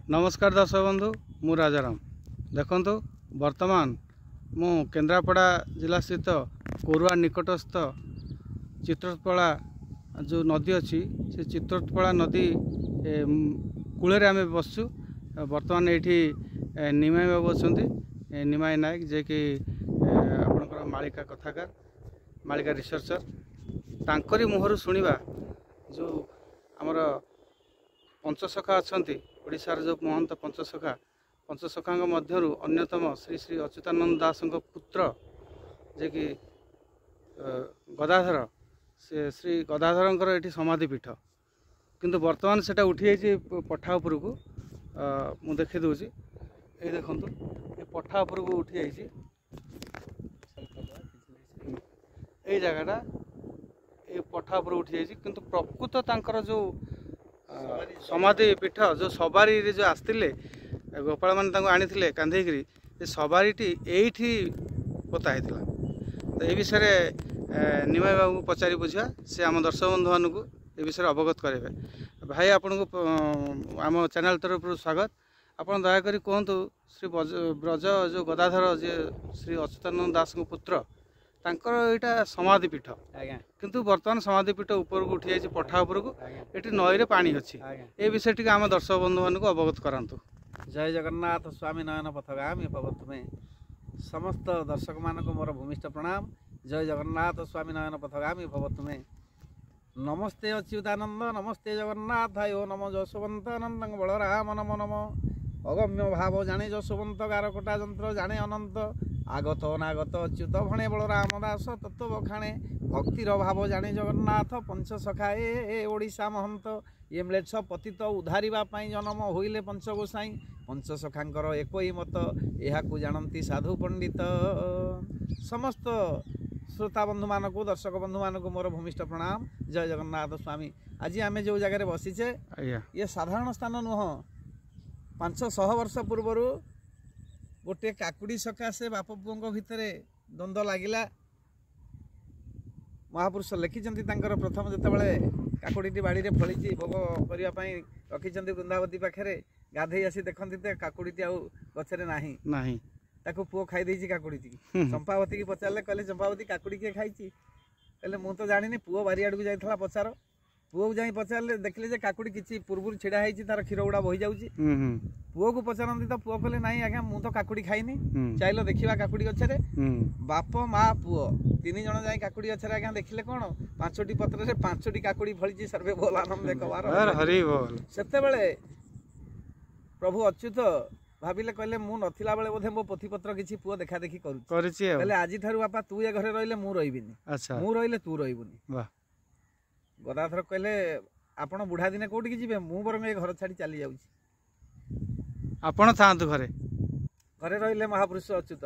नमस्कार दर्शक बंधु मु राजाराम देखु वर्तमान मु केन्द्रापड़ा जिला स्थित कोरुआ निकटस्थ चित्रपड़ा जो नदी अच्छी से चित्रपड़ा नदी कूल आम बसचु वर्तमान ये निमाई बाबू अच्छा निमाई नायक जे कि आपणकर मालिका कथाकार मालिका रिसर्चर तांकरी मुहर शुणा जो आमर पंचसखा अच्छा ओडिशार जो महंत पंचसखा मध्य अन्यतम श्री श्री अच्युतानंद दास पुत्र जे कि गदाधर से श्री गदाधर ये समाधिपीठ किंतु वर्तमान से उठी जाइए पठा उपर को मु देखी दूसरी ये देखु ये पठा उपर को उठी जाइए ये जगहटा ये पठा उपर उठी जाइए किंतु प्रकृत तांकर जो समाधि पीठ जो सवारी जो आसते गोपाल मान आनी कांधेकरी सवारीटी यही पोता होता तो ये विषय निमाई बाबू पचारि बुझा से आम दर्शक बंधु मानक ये विषय अवगत करेंगे भाई आपन को आम चैनल तरफ स्वागत आपन दयाकोरी कहतु श्री ब्रज जो गदाधर जे श्री अच्युतानंद दास पुत्र तांकर यहाँ समाधिपीठ किंतु वर्तमान समाधिपीठ ऊपर को उठी जाइए पठा उपर को ये नई पानी अच्छी ये विषय टी आम दर्शक बंधु मानक अवगत करातु। जय जगन्नाथ स्वामी नयन पथगामी भवतुमे समस्त दर्शक मानक मोर भूमिष्ठ प्रणाम। जय जगन्नाथ स्वामी नयन पथगामी भवतुमे नमस्ते अच्युतानंद नमस्ते जगन्नाथ यो नमो जशवंत नंद बलराम नमो नमो अगम्य भाव जाने जशवंत गारकटा जंत्र जाने अनंत आगत अनागत अच्युत भणे बलराम दास तत्व बखाणे भक्तिर भाव जाने जगन्नाथ पंचसखा ए ओडिशा महंत ये म्लेच्छ पतित उद्धारिबा पाई जन्म होइले पंचगोसाई पंचसखांकर एक ही मत यह जानती साधु पंडित। समस्त श्रोता बंधु मानक दर्शक बंधु मानक मोर भूमिष्ठ प्रणाम। जय जगन्नाथ स्वामी। आज आम जो जगह बसीचे ये साधारण स्थान नुह 500 वर्ष पूर्वर गोटे काकुड़ी सकाशे बाप पुओं भितर द्वंद्व लगिला महापुरुष लिखिं प्रथम जितेबाला काकुड़ी बाड़ी में फली भोग करने रखिंट वृंदावती पाखे गाधे आसी देखते काकुड़ी आउ गचरे नाही ताको पुओ खाई देछि काकुड़ी चंपावती की पचारे कहले चंपावती काकुड़ी किए खाई कहले मु तो जानी पुओ बारियाड़ को जाइए पचार पुओ को जाई पचारे देखले जे काकुड़ी किसी पूर्व छिड़ा होती तार क्षीर गुड़ा बही जाऊँगी पुओ को पचारती तो पुओ कहले नाई आज्ञा मु तो काकुड़ी खाइनी चाइल देखा काकुड़ी गछरे बाप माँ पुओ 3 जन जाए काकुड़ी गछरे आज्ञा देखिले कौन 5टी पत्र से 5टी काकुड़ी फली सर्वे बोल आनंद देखबार सेतेबेले प्रभु अच्युत भाविले कहले मु नथिला बेले बोधे मो पोथीपत्र किछि पुओ देखा देखी करूछि कहले आजि थारु बापा तू ए घरे रहिले मु रहिबिनी अच्छा मु रहिले तू रहिबुनी वाह। गदाधर कहले आपण बुढ़ा दिने कोठी की जिबे मु बरंग ए घर छाड़ी चली जाउछि आपण थांतु घरे घरे रहिले महापुरुष अच्युत